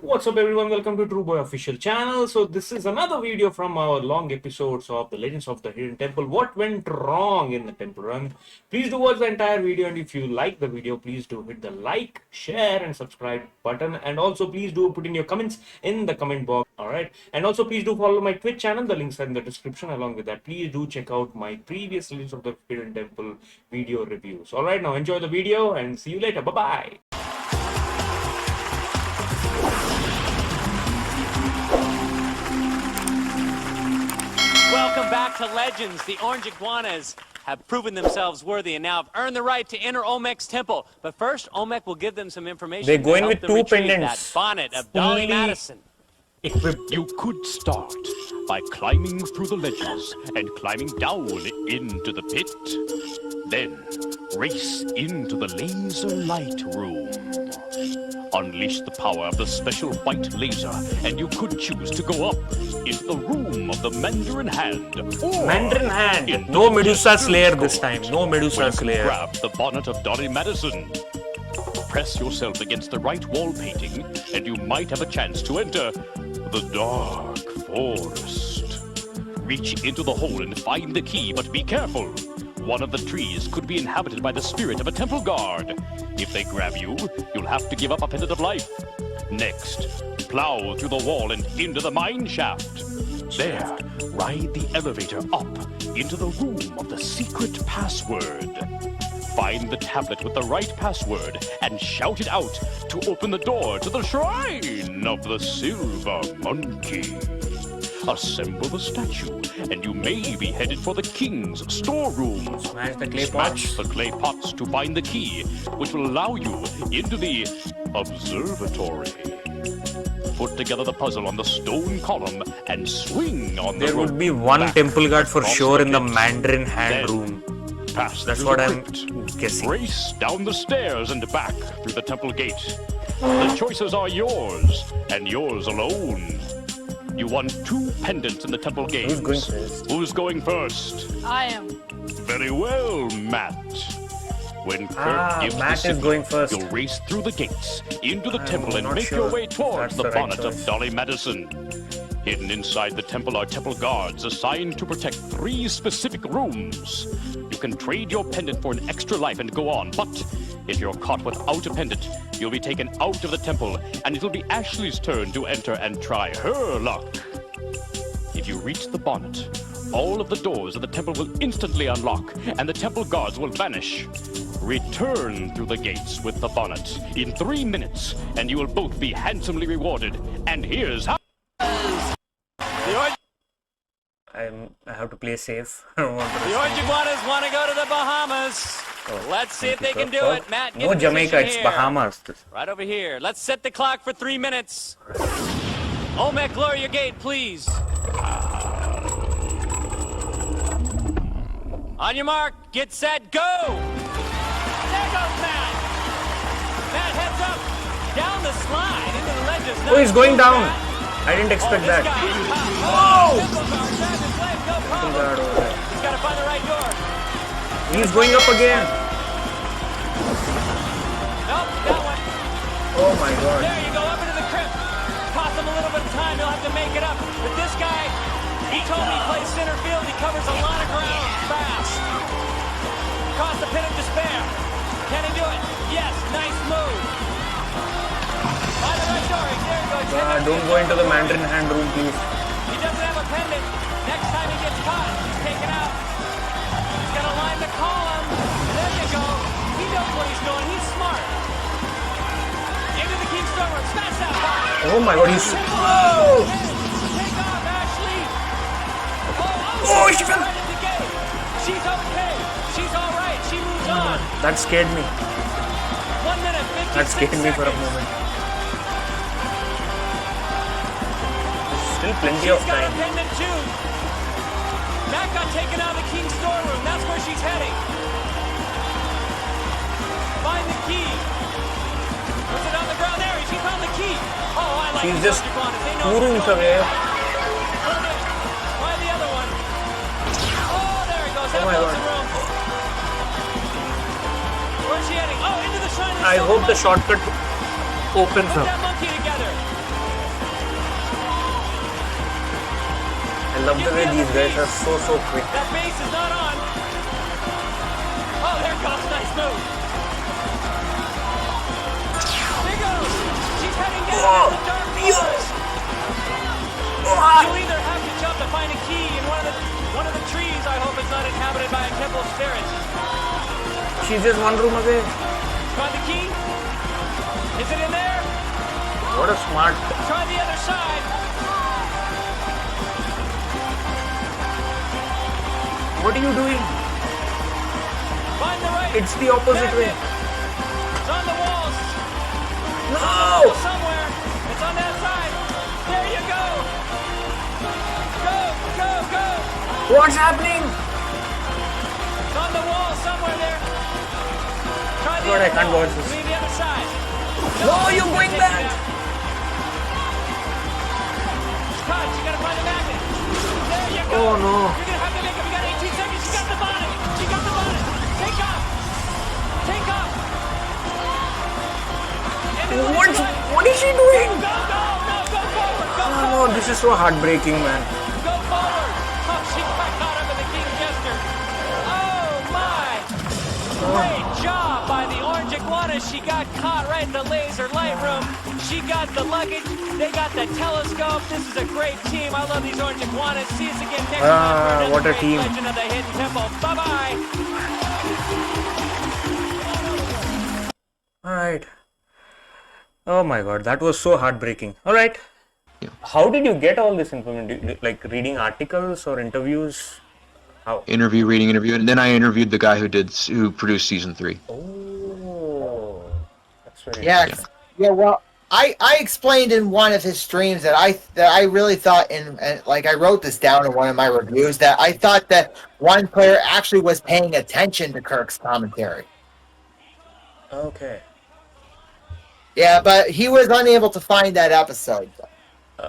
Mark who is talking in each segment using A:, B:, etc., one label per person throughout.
A: What's up everyone, welcome to True Boy official channel. So this is another video from our long episodes of the Legends of the Hidden Temple. What went wrong in the temple run? Please do watch the entire video, and if you like the video, please do hit the like, share and subscribe button, and also please do put in your comments in the comment box. Alright, and also please do follow my Twitch channel, the links are in the description. Along with that, please do check out my previous Legends of the Hidden Temple video reviews. Alright, now enjoy the video and see you later. Bye bye.
B: Welcome back to Legends. The orange iguanas have proven themselves worthy and now have earned the right to enter Olmec's temple. But first, Olmec will give them some information.
C: They go in with two
B: That
C: pendants.
B: bonnet of Dolley Madison.
C: Equipped.
D: You could start by climbing through the ledges and climbing down into the pit. Then race into the laser light room. Unleash the power of the special white laser, and you could choose to go up into the room of the Mandarin Hand. Or
C: Mandarin Hand. No Medusa Slayer this time. No Medusa Slayer.
D: Grab the Bonnet of Dolley Madison. Press yourself against the right wall painting, and you might have a chance to enter the dark forest. Reach into the hole and find the key, but be careful. One of the trees could be inhabited by the spirit of a temple guard. If they grab you, you'll have to give up a pendant of life. Next, plow through the wall and into the mine shaft. There, ride the elevator up into the room of the secret password. Find the tablet with the right password and shout it out to open the door to the shrine of the Silver Monkey. Assemble the statue, and you may be headed for the king's storeroom.
C: Smash the clay
D: Smash
C: pots.
D: the clay pots to find the key, which will allow you into the observatory. Put together the puzzle on the stone column and swing on the
C: There
D: rope
C: would be one
D: back
C: temple guard for
D: across
C: sure in the
D: pit.
C: Mandarin Hand
D: Then
C: room.
D: Pass
C: That's
D: through
C: what
D: the
C: I'm
D: crypt.
C: guessing.
D: Race down the stairs and back through the temple gate. The choices are yours, and yours alone. You won 2 pendants in the temple gate.
C: Who's going first?
D: Who's going first?
E: I am.
D: Very well, Matt. When Kirk gives
C: Matt
D: the
C: is
D: signal,
C: going first.
D: you'll race through the gates, into the temple, and
C: not
D: make
C: sure
D: your way towards
C: that's
D: the
C: the right
D: Bonnet of
C: choice.
D: Dolley Madison. Hidden inside the temple are temple guards assigned to protect 3 specific rooms. You can trade your pendant for an extra life and go on, but if you're caught without a pendant, you'll be taken out of the temple, and it'll be Ashley's turn to enter and try her luck. If you reach the bonnet, all of the doors of the temple will instantly unlock, and the temple guards will vanish. Return through the gates with the bonnet in 3 minutes, and you will both be handsomely rewarded. And here's how.
C: I have to play safe. I don't want to
B: The
C: risk
B: orange
C: anything.
B: iguanas want to go to the Bahamas. Let's see if they can do it. Matt, get
C: No
B: in
C: Jamaica,
B: position
C: it's
B: here.
C: Bahamas.
B: Right over here. Let's set the clock for 3 minutes. Olmec, lower your gate, please. On your mark, get set, go! There goes Matt! Matt, heads up! Down the slide into the ledges.
C: Oh, he's going
B: Nice move,
C: down.
B: Matt.
C: I didn't expect
B: This
C: that.
B: guy is tough.
C: Whoa!
B: Temple guard, grab his leg, no problem.
C: Guard over there.
B: He's got to find the right door.
C: He's going up again.
B: Nope, that one.
C: Oh my god.
B: There you go, up into the crypt. Cost him a little bit of time, he'll have to make it up. But this guy, he told me he plays center field, he covers a lot of ground fast. Cost a pin of despair. Can he do it? Yes, nice move. By the right door, there you go.
C: Don't go into the Mandarin Hand room, please.
B: He doesn't have a pendant. Next time he gets caught, he's taken out. He's gonna line the column. There you go. He knows what he's doing, he's smart. Into the king's stormer, smash that bar.
C: Oh my god, he's... Whoa!
B: Take off, Ashley!
C: Oh, she fell!
B: Right at the gate. She's okay. She's all right. She moves on.
C: That scared me.
B: 1 minute, 56
C: That scared me for a
B: seconds.
C: moment. Still plenty
B: She's
C: of
B: got a
C: time.
B: pendant too. Matt got taken out of the king's storeroom. That's where she's heading. Find the key. Was it on the ground? There, she found the key. Oh, I like
C: She's
B: these
C: just
B: iguanas. They know
C: 2 rooms
B: what's going
C: away.
B: on. Try the other one. Oh, there he goes. That
C: Oh my
B: builds
C: God.
B: the room. Where's she heading? Oh, into the shrine.
C: I hope the shortcut opens
B: Put
C: up.
B: that monkey together.
C: I love the way these guys are so quick.
B: That base is not on. Oh, there it goes. Nice move. There goes. She's heading down the dark forest. You'll either have to jump to find a key in one of the trees. I hope it's not inhabited by a temple of spirits.
C: She's just one room away.
B: Find the key. Is it in there?
C: What a smart.
B: Try the other side.
C: What are you doing?
B: Find the right.
C: It's the opposite way.
B: It's on the walls.
C: No!
B: Somewhere. It's on that side. There you go. Go.
C: What's happening?
B: It's on the wall somewhere there. Try the
C: God, I
B: other
C: can't
B: wall.
C: watch this.
B: Leave the other side.
C: No, you're going back.
B: Cut. You gotta find the magnet. There you go.
C: Oh no.
B: You're gonna have to make it. We got 18 seconds. She got the bonnet. Take off. And then
C: What?
B: let's run.
C: What is she doing?
B: Go forward. Go
C: Oh
B: forward.
C: no, this is so heartbreaking, man.
B: Go forward. Oh, she got caught up in the King Jester. Oh my. Great job by the orange iguana. She got caught right in the laser light room. She got the luggage. They got the telescope. This is a great team. I love these orange iguanas. See us again next time for
C: what
B: another
C: a
B: great
C: team.
B: Legend of the Hidden Temple. Bye-bye.
C: Alright. Oh my god, that was so heartbreaking. Alright. How did you get all this information? Like reading articles or interviews? How?
E: Reading interview, and then I interviewed the guy who produced season 3.
C: Oh, that's very
F: Yeah. Well, I explained in one of his streams that I really thought and like I wrote this down in one of my reviews that I thought that one player actually was paying attention to Kirk's commentary.
C: Okay.
F: Yeah, but he was unable to find that episode.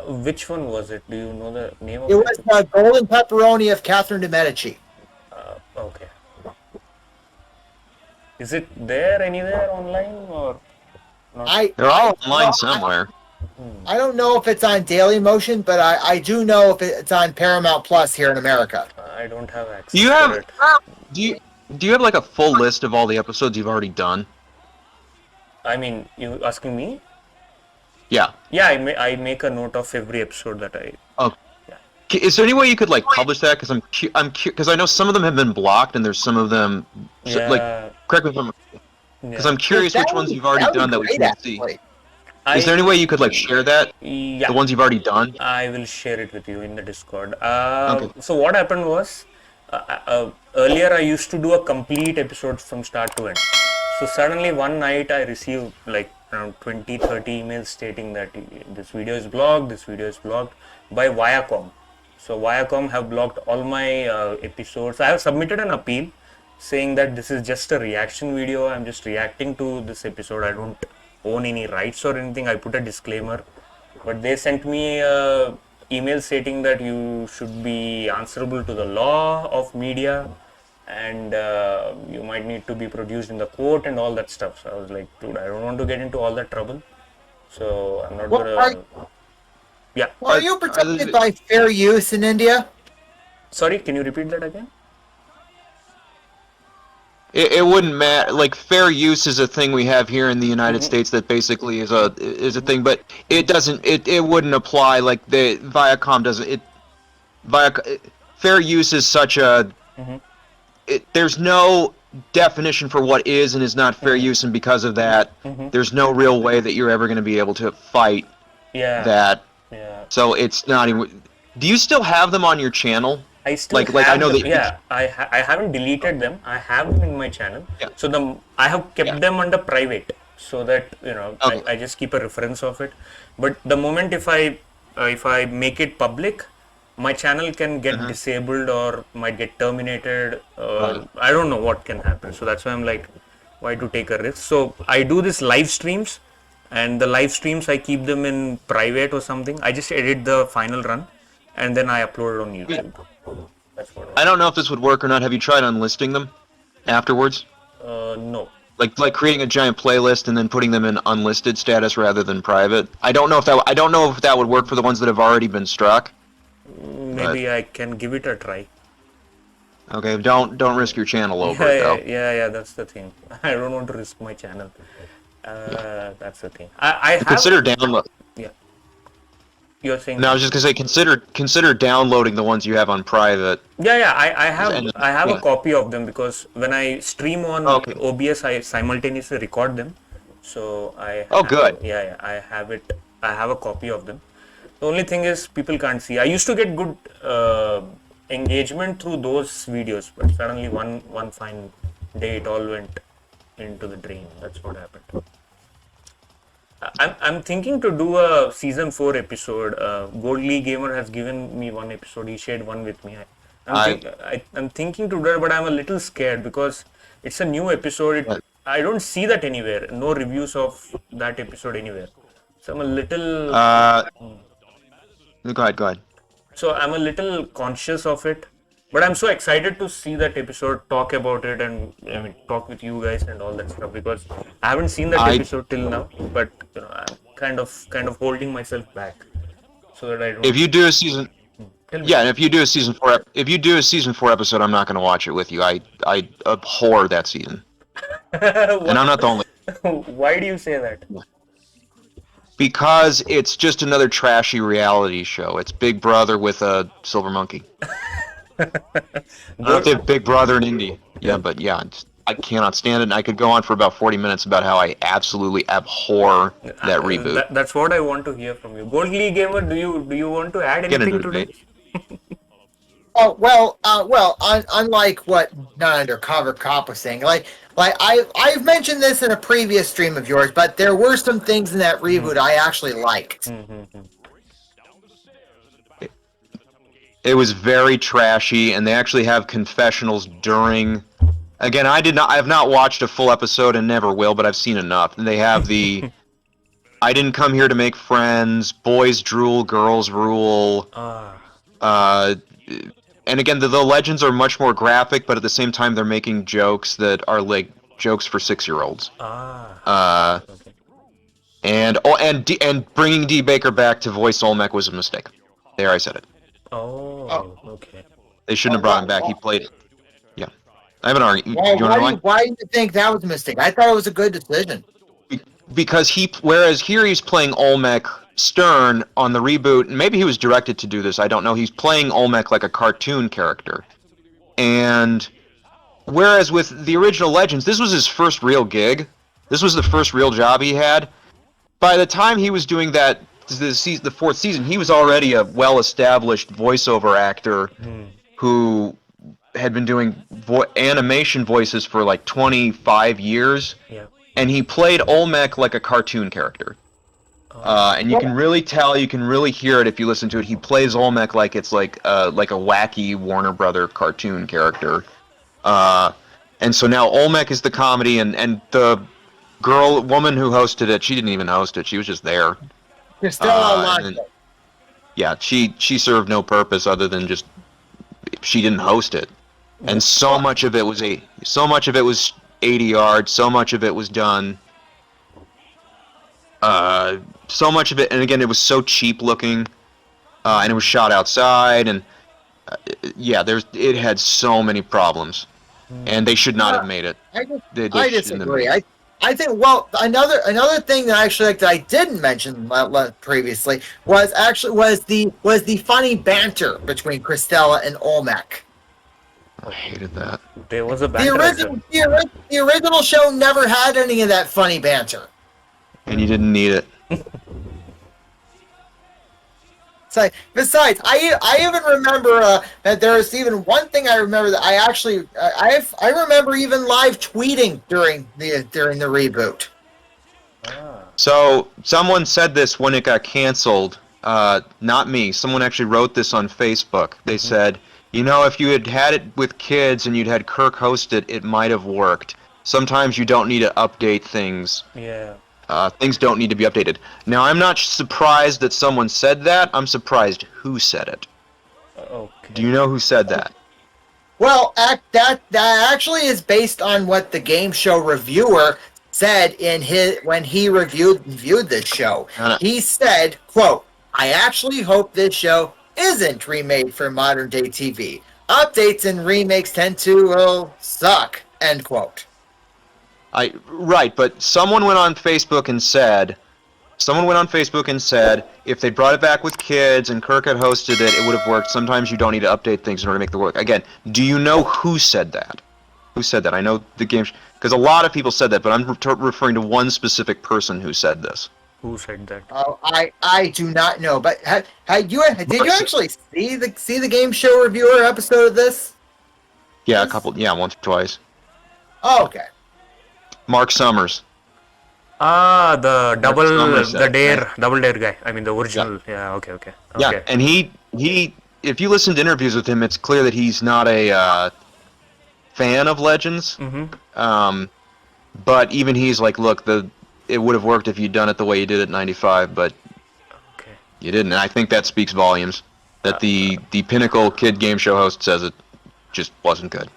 C: Which one was it? Do you know the name of
F: It
C: it?
F: was the Golden Pepperoni of Catherine de Medici.
C: Okay. Is it there anywhere online or not?
E: They're all online somewhere.
F: I don't know if it's on Daily Motion, but I do know if it's on Paramount Plus here in America.
C: I don't have access.
E: Do you
C: to
E: have?
C: it.
E: Do you have like a full list of all the episodes you've already done?
C: I mean, you asking me?
E: Yeah.
C: Yeah, I make a note of every episode that I.
E: Oh. Is there any way you could like publish that? Because because I know some of them have been blocked, and there's some of them.
C: Yeah.
E: Like, correct me if I'm. Because I'm curious
F: That
E: which
F: would-
E: ones you've already
F: that would
E: done that
F: be
E: we
F: great,
E: can't see.
F: actually.
E: Is there any way you could like share that?
C: Yeah.
E: The ones you've already done?
C: I will share it with you in the Discord.
E: Okay.
C: So what happened was, earlier I used to do a complete episode from start to end. So suddenly one night I received like around 20-30 emails stating that this video is blocked, by Viacom. So Viacom have blocked all my episodes. I have submitted an appeal saying that this is just a reaction video. I'm just reacting to this episode. I don't own any rights or anything. I put a disclaimer. But they sent me a email stating that you should be answerable to the law of media, and you might need to be produced in the court and all that stuff. So I was like, dude, I don't want to get into all that trouble. So I'm not gonna. Yeah.
F: Are you protected by fair use in India?
C: Sorry, can you repeat that again?
E: It wouldn't matter. Like fair use is a thing we have here in the United States that basically is a thing, but it doesn't. It wouldn't apply. Like the Viacom doesn't. Fair use is such a. There's no definition for what is and is not fair use, and because of that, there's no real way that you're ever going to be able to fight that.
C: Yeah.
E: So it's not even. Do you still have them on your channel?
C: I still
E: like I know
C: them.
E: that.
C: Yeah, I haven't deleted them. I have them in my channel.
E: Yeah.
C: So I have kept them under private, so that
E: Okay.
C: I just keep a reference of it. But the moment if I make it public, my channel can get disabled or might get terminated. I don't know what can happen. So that's why I'm like, why to take a risk? So I do this live streams, and the live streams I keep them in private or something. I just edit the final run, and then I upload it on YouTube. That's what
E: I don't know if this would work or not. Have you tried unlisting them afterwards?
C: no.
E: Like creating a giant playlist and then putting them in unlisted status rather than private. I don't know if that would work for the ones that have already been struck.
C: maybe I can give it a try.
E: Okay, don't risk your channel over it though.
C: Yeah, that's the thing. I don't want to risk my channel. That's the thing. I have...
E: Consider download.
C: Yeah. You're saying...
E: No, I was just gonna say consider downloading the ones you have on private.
C: Yeah, I have
E: Yeah.
C: a copy of them because when I stream on OBS, I simultaneously record them. So I...
E: good.
C: Yeah, I have it. I have a copy of them. The only thing is people can't see. I used to get good engagement through those videos, but suddenly one fine day it all went into the drain. That's what happened. I'm thinking to do a season 4 episode. GoldGleeGamer has given me one episode. He shared one with me. I'm thinking to do it, but I'm a little scared because it's a new episode. I don't see that anywhere. No reviews of that episode anywhere. So I'm a little...
E: Go ahead.
C: So I'm a little conscious of it, but I'm so excited to see that episode, talk about it, and talk with you guys and all that stuff because I haven't seen that episode till now. But I'm kind of holding myself back so that I don't.
E: If you do a season, and if you do a season 4 episode, I'm not going to watch it with you. I abhor that season, and I'm not the only.
C: Why do you say that?
E: Because it's just another trashy reality show. It's Big Brother with a silver monkey. Big Brother in India. Yeah, but yeah, I cannot stand it. And I could go on for about 40 minutes about how I absolutely abhor that reboot.
C: That's what I want to hear from you. GoldGleeGamer, do you want to add anything to it?
F: Oh unlike what Non-Undercover Cop was saying, I've mentioned this in a previous stream of yours, but there were some things in that reboot I actually liked.
E: It was very trashy, and they actually have confessionals during. Again, I have not watched a full episode and never will, but I've seen enough. And they have the I didn't come here to make friends, boys drool, girls rule. And again, the legends are much more graphic, but at the same time, they're making jokes that are like jokes for 6-year-olds. And bringing D. Baker back to voice Olmec was a mistake. There, I said it.
C: Okay.
E: They shouldn't have brought him back. He played it. Yeah, I haven't argued.
F: Why do you think that was a mistake? I thought it was a good decision.
E: Because whereas here he's playing Olmec Stern on the reboot, and maybe he was directed to do this, I don't know, he's playing Olmec like a cartoon character. And whereas with the original Legends, this was his first real gig. This was the first real job he had. By the time he was doing that, the 4th season, he was already a well-established voiceover actor who had been doing animation voices for like 25 years.
C: Yeah.
E: And he played Olmec like a cartoon character. And you can really tell, you can really hear it if you listen to it. He plays Olmec like it's like a wacky Warner Brother cartoon character. And so now Olmec is the comedy, and the woman who hosted it, she didn't even host it. She was just there.
F: You're still online.
E: Yeah, she served no purpose other than just she didn't host it. And so much of it was 80 yards. So much of it was done. So much of it, and again, it was so cheap looking, and it was shot outside, and it had so many problems, and they should not have made it.
F: I disagree. I think another thing that I actually like that I didn't mention previously was the funny banter between Christella and Olmec.
E: I hated that.
C: There was a banter.
F: The original show never had any of that funny banter.
E: And you didn't need it.
F: Besides, I even remember that there was even one thing I remember that I remember even live tweeting during the reboot.
E: So someone said this when it got canceled. Not me. Someone actually wrote this on Facebook. They said, if you had it with kids and you'd had Kirk host it, it might have worked. Sometimes you don't need to update things.
C: Yeah.
E: Things don't need to be updated. Now, I'm not surprised that someone said that. I'm surprised who said it.
C: Okay.
E: Do you know who said that?
F: Well, that actually is based on what the game show reviewer said when he reviewed this show. He said, quote, "I actually hope this show isn't remade for modern day TV. Updates and remakes tend to suck. End quote.
E: Right, but someone went on Facebook and said, if they brought it back with kids and Kirk had hosted it, it would have worked. Sometimes you don't need to update things in order to make the work. Again, do you know who said that? Who said that? I know the game, because a lot of people said that, but I'm referring to one specific person who said this.
C: Who said that?
F: Oh, I do not know. But did you actually see the game show reviewer episode of this?
E: Yeah, once or twice.
F: Oh, okay.
E: Mark Summers.
C: Ah, the double
E: Summers,
C: dare guy. I mean the original. Yeah. Okay.
E: Yeah, and he if you listen to interviews with him, it's clear that he's not a fan of Legends.
C: Mm-hmm.
E: But even he's like, look, it would have worked if you'd done it the way you did it in '95, but
C: Okay.
E: you didn't. And I think that speaks volumes. That the pinnacle kid game show host says it just wasn't good.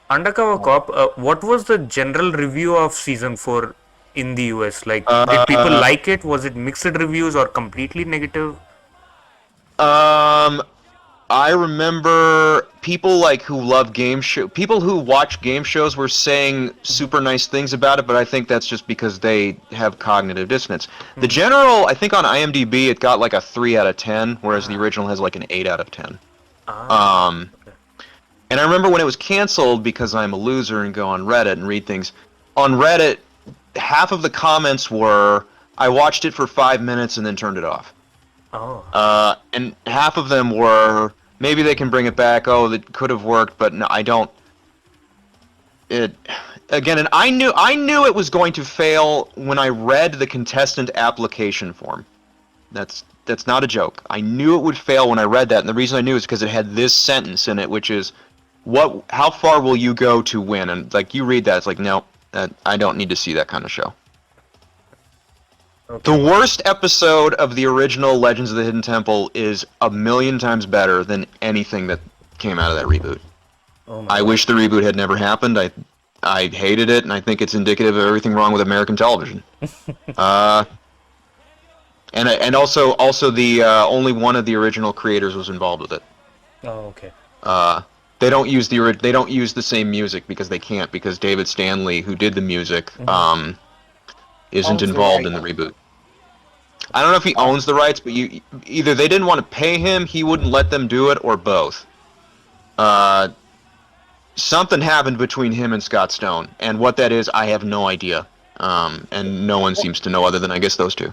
C: Undercover Cop. What was the general review of season 4 in the US? Like, did people like it? Was it mixed reviews or completely negative?
E: I remember people people who watch game shows were saying super nice things about it, but I think that's just because they have cognitive dissonance. The general, I think on IMDb, it got like a 3 out of 10, whereas the original has like an 8 out of 10.
C: Okay.
E: And I remember when it was canceled, because I'm a loser and go on Reddit and read things. On Reddit, half of the comments were, I watched it for 5 minutes and then turned it off.
C: Oh.
E: And half of them were, maybe they can bring it back, oh, that could have worked, but no, I don't. Again, and I knew it was going to fail when I read the contestant application form. That's not a joke. I knew it would fail when I read that, and the reason I knew is because it had this sentence in it, which is, how far will you go to win? And like you read that, it's like, no, I don't need to see that kind of show.
C: Okay.
E: The worst episode of the original Legends of the Hidden Temple is 1,000,000 times better than anything that came out of that reboot.
C: Oh my
E: I
C: God.
E: wish the reboot had never happened. I hated it, and I think it's indicative of everything wrong with American television. And also the only one of the original creators was involved with it.
C: Oh, okay.
E: They don't use the same music because they can't, because David Stanley, who did the music, isn't involved in the reboot. I don't know if he owns the rights, but either they didn't want to pay him, he wouldn't let them do it, or both. Something happened between him and Scott Stone, and what that is, I have no idea. And no one seems to know other than, I guess, those two.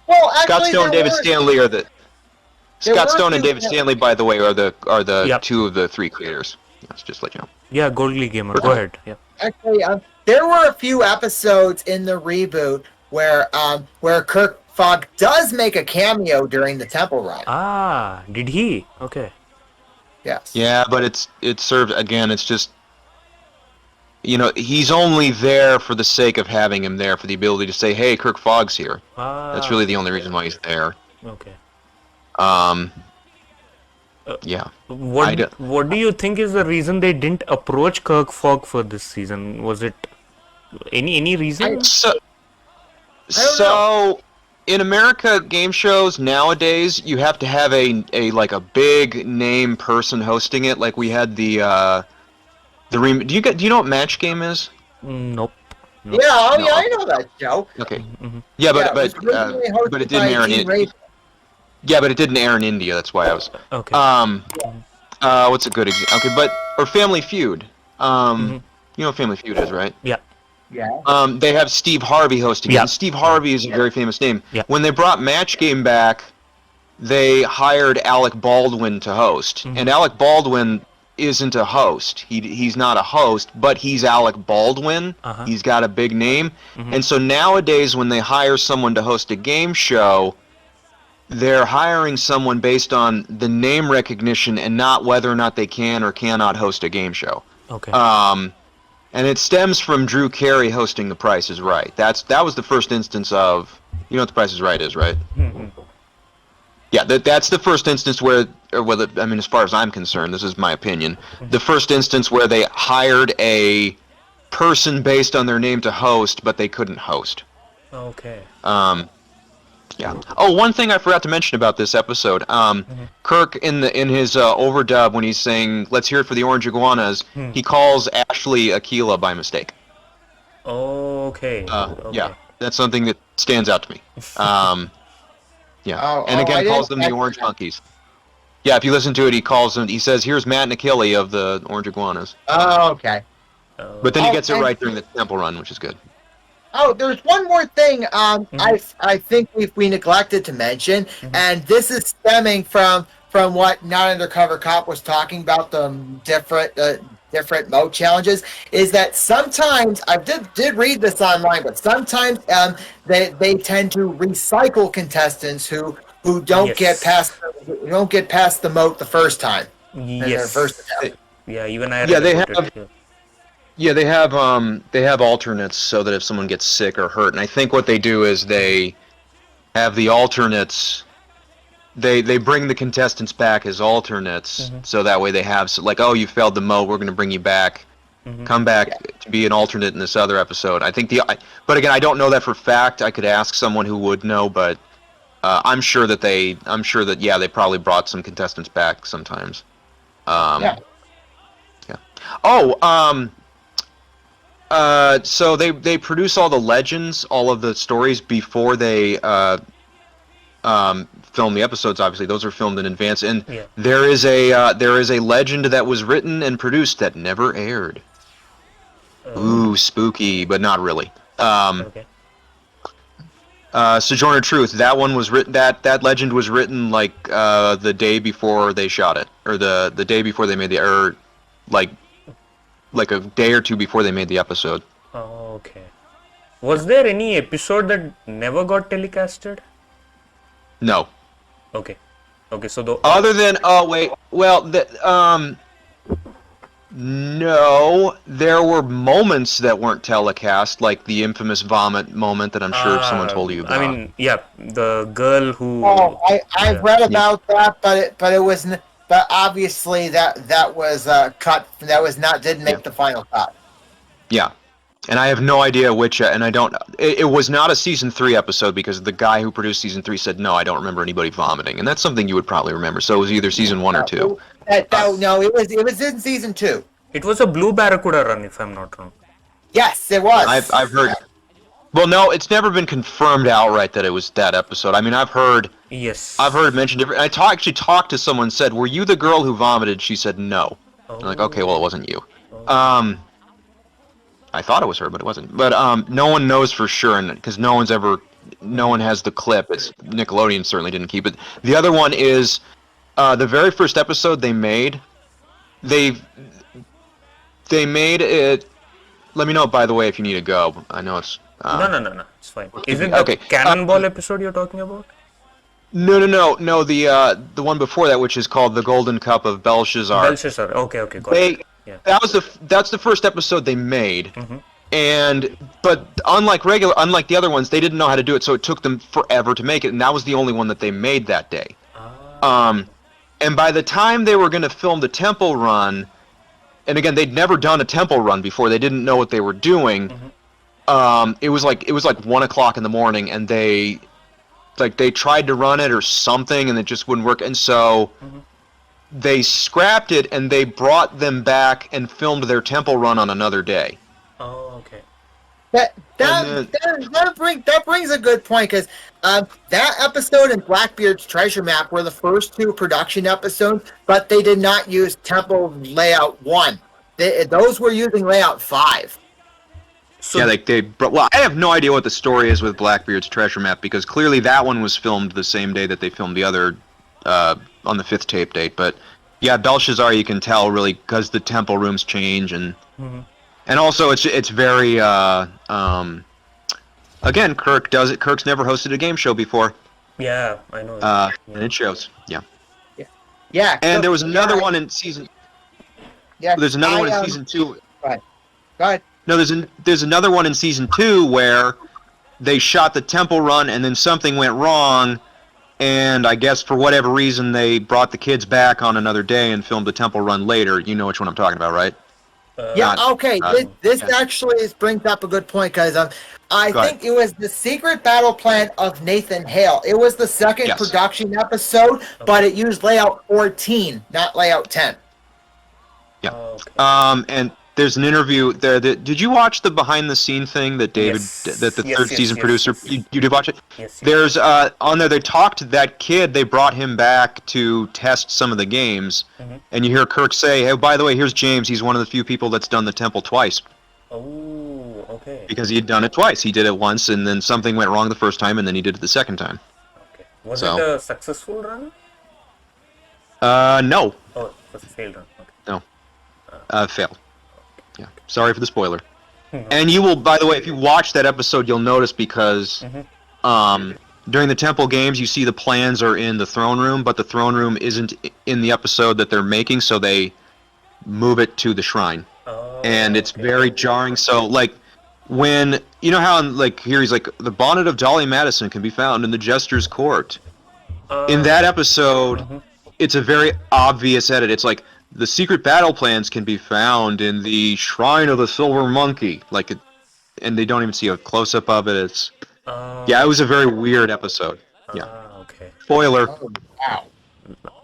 F: Well, actually,
E: Scott Stone and David Stanley are the... Scott Stone and David Stanley, by the way, are the
C: Yep.
E: 2 of the 3 creators. Let's just let you know.
C: Yeah, GoldGleeGamer. Go ahead. Yeah.
F: Actually, there were a few episodes in the reboot where Kirk Fogg does make a cameo during the Temple Run.
C: Ah, did he? Okay.
F: Yes.
E: Yeah, but it served, again, it's just, he's only there for the sake of having him there, for the ability to say, hey, Kirk Fogg's here. That's really the only reason why he's there.
C: Okay.
E: Yeah.
C: What do you think is the reason they didn't approach Kirk Fogg for this season? Was it any reason?
E: So in America, game shows nowadays, you have to have a big name person hosting it. Like we had do you know what Match Game is?
C: Nope.
F: Yeah, I know that show.
E: Okay.
C: Mm-hmm.
E: Yeah,
F: it was originally hosted
E: but it didn't
F: by
E: air in
F: Gene Rayburn.
E: Yeah, but it didn't air in India. That's why I was.
C: Okay.
E: What's a good example? Okay, or Family Feud. You know what Family Feud is, right?
C: Yeah.
F: Yeah.
E: They have Steve Harvey hosting it.
C: Yeah.
E: And Steve Harvey is a very famous name.
C: Yeah.
E: When they brought Match Game back, they hired Alec Baldwin to host. And Alec Baldwin isn't a host. He's not a host, but he's Alec Baldwin. He's got a big name. And so nowadays when they hire someone to host a game show, they're hiring someone based on the name recognition and not whether or not they can or cannot host a game show.
C: Okay.
E: And it stems from Drew Carey hosting The Price is Right. That was the first instance of, you know what The Price is Right is, right? Yeah, that's the first instance where, as far as I'm concerned, this is my opinion, the first instance where they hired a person based on their name to host, but they couldn't host.
C: Okay.
E: Yeah. Oh, one thing I forgot to mention about this episode. Kirk in his overdub when he's saying "Let's hear it for the orange iguanas," he calls Ashley Aquila by mistake.
C: Okay. Okay.
E: Yeah, that's something that stands out to me. Yeah, and
F: I
E: again
F: didn't
E: calls them the
F: catch
E: orange
F: that.
E: monkeys. Yeah, if you listen to it, he calls them. He says, "Here's Matt and Achille of the orange iguanas."
F: Oh, okay.
E: But then he
F: Oh,
E: gets it
F: and-
E: right during the temple run, which is good.
F: Oh, there's one more thing I think we neglected to mention, and this is stemming from what Not Undercover Cop was talking about, the different mode challenges, is that sometimes I did read this online, but sometimes they tend to recycle contestants who don't get past the mode the first time.
C: Yes.
F: First attempt.
C: Yeah, even I.
E: Yeah, they
C: read about
E: have-
C: it.
E: Yeah, they have alternates so that if someone gets sick or hurt, and I think what they do is they have the alternates. They bring the contestants back as alternates, so that way they have oh, you failed the mode, we're going to bring you back. Come back to be an alternate in this other episode. I think but again, I don't know that for fact. I could ask someone who would know, but I'm sure that they probably brought some contestants back sometimes. Yeah. Oh, so they produce all the legends, all of the stories before they film the episodes. Obviously, those are filmed in advance, and there is a legend that was written and produced that never aired. Ooh, spooky, but not really.
C: Okay.
E: Sojourner Truth. That one was written. That legend was written the day before they shot it, or the day before they made like a day or two before they made the episode.
C: Oh, okay. Was there any episode that never got telecasted?
E: No.
C: Okay. Okay, so the
E: Other than no, there were moments that weren't telecast, like the infamous vomit moment that I'm sure someone told you about.
C: I mean, yeah, the girl who.
F: Oh, I've read about that, but it wasn't. But obviously that was cut. That was not didn't make the final cut.
E: Yeah, and I have no idea which, and I don't. It was not a season 3 episode because the guy who produced season 3 said no, I don't remember anybody vomiting, and that's something you would probably remember. So it was either season 1 or 2.
F: No, it was in season 2.
C: It was a blue barracuda run, if I'm not wrong.
F: Yes, it was.
E: I've heard. Well, no, it's never been confirmed outright that it was that episode. I mean, I've heard mentioned different. Actually talked to someone, said, "Were you the girl who vomited?" She said, "No." I'm like, okay, well, it wasn't you. I thought it was her, but it wasn't. But no one knows for sure, because no one has the clip. It's Nickelodeon certainly didn't keep it. The other one is the very first episode they made. They made it. Let me know, by the way, if you need to go. I know it's.
C: No, it's fine. Is it the Cannonball episode you're talking about?
E: No. The one before that, which is called The Golden Cup of Belshazzar.
C: Belshazzar. Okay, got it. Yeah.
E: That's the first episode they made, but unlike the other ones, they didn't know how to do it, so it took them forever to make it, and that was the only one that they made that day. And by the time they were going to film the temple run, and again, they'd never done a temple run before, they didn't know what they were doing. It was like 1 o'clock in the morning, and they tried to run it or something, and it just wouldn't work, and so they scrapped it, and they brought them back and filmed their temple run on another day.
C: Oh, okay.
F: That brings a good point, because that episode and Blackbeard's Treasure Map were the first 2 production episodes, but they did not use Temple Layout 1. Those were using Layout 5.
E: So I have no idea what the story is with Blackbeard's Treasure Map, because clearly that one was filmed the same day that they filmed the other on the 5th tape date. But yeah, Belshazzar, you can tell really because the temple rooms change, and also it's very again, Kirk does it. Kirk's never hosted a game show before.
C: Yeah, I know.
E: And it shows. Yeah.
F: Yeah.
E: And there was another one in season.
F: Yeah.
E: There's another one in season 2.
F: Go ahead.
E: No, there's another one in season 2 where they shot the temple run and then something went wrong, and I guess for whatever reason they brought the kids back on another day and filmed the temple run later. You know which one I'm talking about, right?
F: Yeah, okay. This
E: yeah.
F: actually brings up a good point because I
E: Go
F: think it was the secret battle plan of Nathan Hale. It was the second
E: Yes.
F: production episode, but it used layout 14, not layout 10.
E: Yeah.
C: Okay.
E: And there's an interview there. Did you watch the behind the scene thing that David, that the third season producer,
C: yes.
E: You did watch it?
C: Yes.
E: There's on there, they talked to that kid, they brought him back to test some of the games, and you hear Kirk say, hey, by the way, here's James, he's one of the few people that's done the temple twice.
C: Oh, okay.
E: Because he had done it twice. He did it once, and then something went wrong the first time, and then he did it the second time.
C: Okay. Was it a successful run?
E: No.
C: Oh, it was a failed run. Okay.
E: No. Failed. Yeah. Sorry for the spoiler. And you will, by the way, if you watch that episode, you'll notice because during the temple games, you see the plans are in the throne room, but the throne room isn't in the episode that they're making, so they move it to the shrine.
C: Oh,
E: And it's
C: okay.
E: very jarring. So, like, when, you know how, like, here he's like, the bonnet of Dolley Madison can be found in the jester's court. In that episode, it's a very obvious edit. It's like, the secret battle plans can be found in the Shrine of the Silver Monkey. Like, and they don't even see a close-up of it. It's yeah, it was a very weird episode. Yeah.
C: Okay.
E: Spoiler.
F: Oh, wow.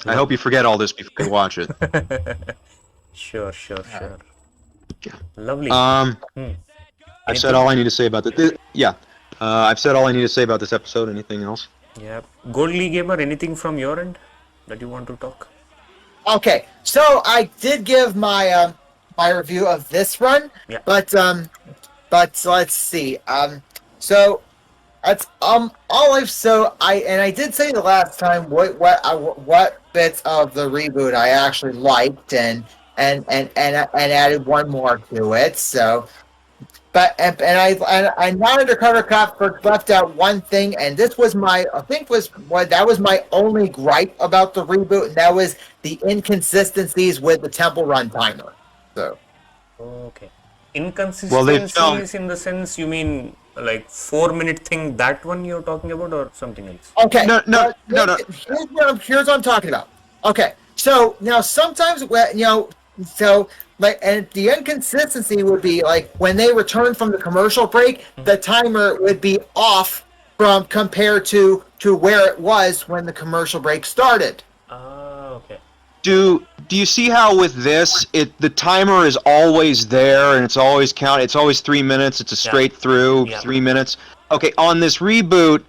E: I hope you forget all this before you watch it.
C: Sure. Lovely.
E: I've said all I need to say about this. Yeah. I've said all I need to say about this episode. Anything else?
C: Yeah. GoldGleeGamer, anything from your end that you want to talk?
F: Okay, so I did give my my review of this run,
C: Yeah.
F: but let's see. So that's all I did say the last time what bits of the reboot I actually liked and added one more to it. So, but I not undercover cop left out one thing, and this was that was my only gripe about the reboot, and that was the inconsistencies with the temple run timer. So.
C: Okay. Inconsistencies in the sense you mean like 4-minute thing, that one you're talking about, or something else?
F: Okay.
E: No.
F: Here's what I'm talking about. Okay. So now sometimes and the inconsistency would be like when they return from the commercial break, the timer would be off from compared to where it was when the commercial break started.
C: Okay.
E: Do you see how with this, the timer is always there and it's always count? It's always 3 minutes. It's a straight through 3 minutes. Okay, on this reboot,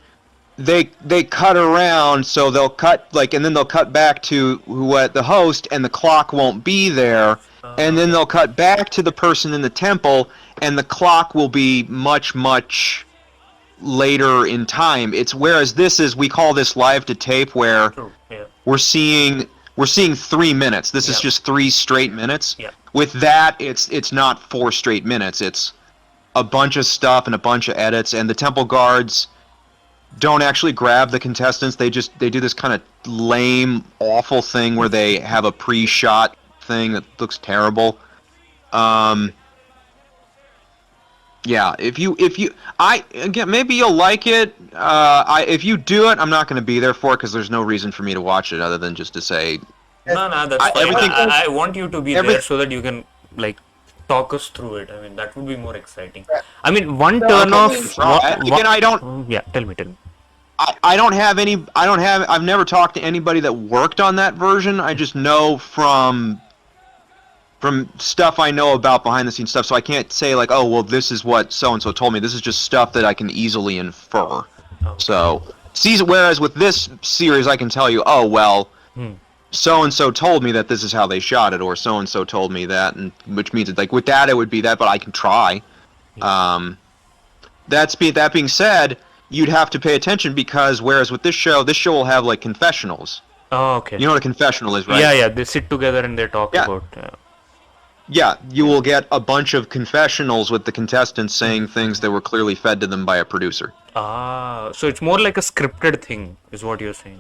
E: they cut around, so they'll cut and then they'll cut back to the host, and the clock won't be there, and then they'll cut back to the person in the temple, and the clock will be much later in time. It's whereas this is, we call this live to tape, where we're seeing 3 minutes. This is just 3 straight minutes. With that, it's not 4 straight minutes. It's a bunch of stuff and a bunch of edits, and the temple guards don't actually grab the contestants. They do this kind of lame, awful thing where they have a pre-shot thing that looks terrible. Yeah, again, maybe you'll like it. If you do it, I'm not going to be there for it because there's no reason for me to watch it other than just to say.
C: No, that's fine. I want you to be there so that you can talk us through it. I mean, that would be more exciting. I mean, one turn off.
E: I don't.
C: Yeah, tell me.
E: I've never talked to anybody that worked on that version. I just know from stuff I know about behind the scenes stuff, so I can't say oh, well, this is what so and so told me. This is just stuff that I can easily infer. Okay. So, whereas with this series, I can tell you, oh well, so and so told me that this is how they shot it, or so and so told me that, and which means with that it would be that, but I can try. Yeah. That being said, you'd have to pay attention because whereas with this show will have confessionals.
C: Oh, okay.
E: You know what a confessional is, right?
C: Yeah. They sit together and they talk about.
E: Yeah, you will get a bunch of confessionals with the contestants saying things that were clearly fed to them by a producer.
C: So it's more like a scripted thing, is what you're saying.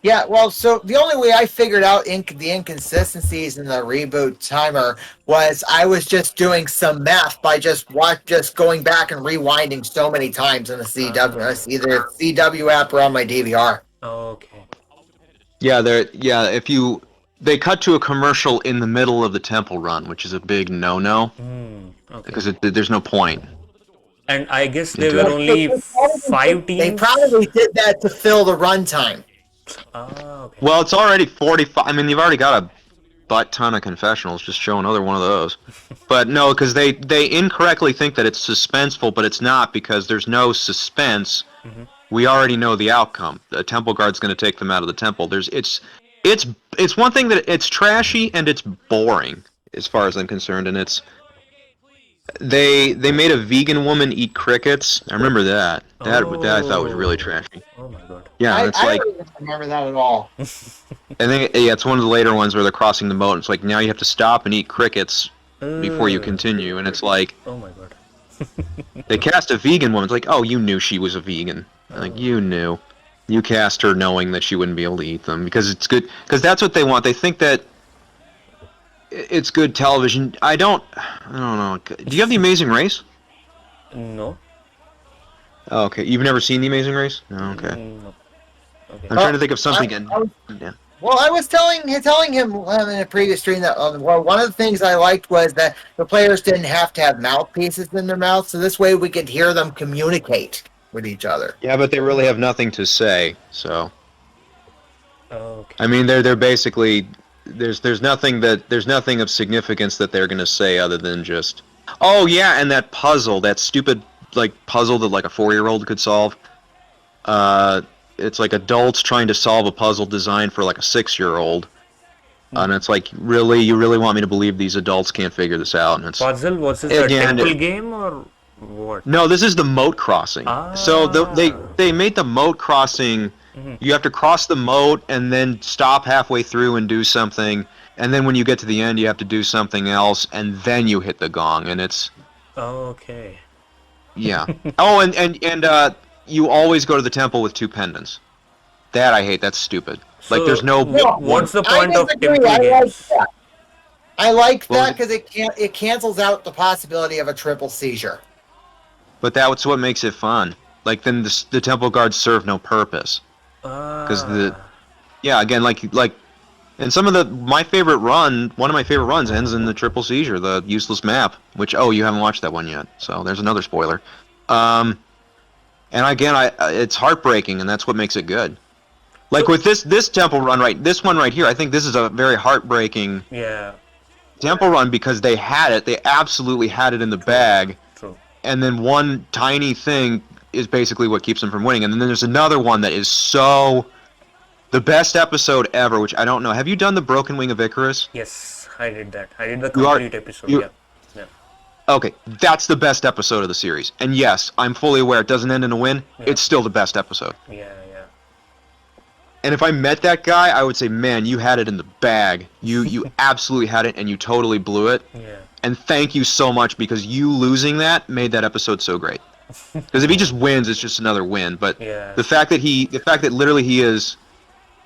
F: Yeah, well, so the only way I figured out the inconsistencies in the reboot timer was I was just doing some math by just going back and rewinding so many times in the CW, either CW app or on my DVR.
C: Okay.
E: Yeah, if you they cut to a commercial in the middle of the temple run, which is a big no-no
C: Okay.
E: because there's no point.
C: And I guess there
E: Into
C: were
E: it.
C: only 5 teams.
F: They probably did that to fill the runtime.
C: Okay.
E: Well, it's already 45. I mean, you've already got a butt ton of confessionals. Just show another one of those. But no, because they incorrectly think that it's suspenseful, but it's not because there's no suspense. We already know the outcome. The temple guard's going to take them out of the temple. It's one thing that it's trashy and it's boring as far as I'm concerned, and it's they made a vegan woman eat crickets. I remember that. That I thought was really trashy.
C: Oh my god.
E: Yeah, it's
F: I
E: like
F: don't even remember that at all.
E: I think it's one of the later ones where they're crossing the moat. It's like now you have to stop and eat crickets before you continue, and it's like
C: Oh my god.
E: they cast a vegan woman. It's like, oh, you knew she was a vegan. Like you knew. You cast her knowing that she wouldn't be able to eat them because it's good. Because that's what they want. They think that it's good television. I don't know. Do you have The Amazing Race?
C: No.
E: Oh, okay, you've never seen The Amazing Race? No, okay.
C: No. Okay.
E: I'm trying to think of something. Yeah.
F: Well, I was telling him in a previous stream that one of the things I liked was that the players didn't have to have mouthpieces in their mouth, so this way we could hear them communicate with each other.
E: Yeah, but they really have nothing to say. So,
C: Okay.
E: I mean, they're basically there's nothing of significance that they're gonna say other than just, oh yeah, and that puzzle, that stupid like puzzle that like a 4-year-old could solve. It's like adults trying to solve a puzzle designed for like a 6-year-old, and it's like, really, you really want me to believe these adults can't figure this out? And it's
C: Puzzle was this a
E: Again,
C: temple game or what?
E: no, this is the moat crossing. So they made the moat crossing. You have to cross the moat and then stop halfway through and do something, and then when you get to the end, you have to do something else, and then you hit the gong, and it's
C: Okay.
E: yeah. Oh, and you always go to the temple with 2 pendants. That I hate. That's stupid. Like
C: So,
E: there's no
C: What's the point of
F: disagree.
C: temple
F: I like
C: games?
F: that. I like
E: Well,
F: that because it cancels out the possibility of a triple seizure.
E: But that's what makes it fun. Like then the temple guards serve no purpose. Because again, like and some of one of my favorite runs ends in the triple seizure, the useless map, which, oh, you haven't watched that one yet, so there's another spoiler. And again, it's heartbreaking, and that's what makes it good. Like with this temple run, this one right here, I think this is a very heartbreaking temple run because they absolutely had it in the bag,
C: True.
E: and then one tiny thing is basically what keeps them from winning. And then there's another one that is the best episode ever, which I don't know. Have you done the Broken Wing of Icarus?
C: Yes, I did that. I did the
E: You are-
C: complete episode.
E: you-
C: Yeah.
E: Okay, that's the best episode of the series. And yes, I'm fully aware it doesn't end in a win.
C: Yeah.
E: It's still the best episode.
C: Yeah.
E: And if I met that guy, I would say, man, you had it in the bag. You absolutely had it, and you totally blew it.
C: Yeah.
E: And thank you so much, because you losing that made that episode so great. Because if he just wins, it's just another win. But
C: Yeah.
E: the fact that literally he is,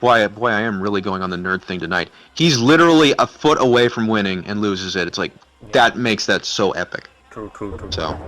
E: boy, I am really going on the nerd thing tonight. He's literally a foot away from winning and loses it. It's like, that makes that so epic.
C: True.
E: So.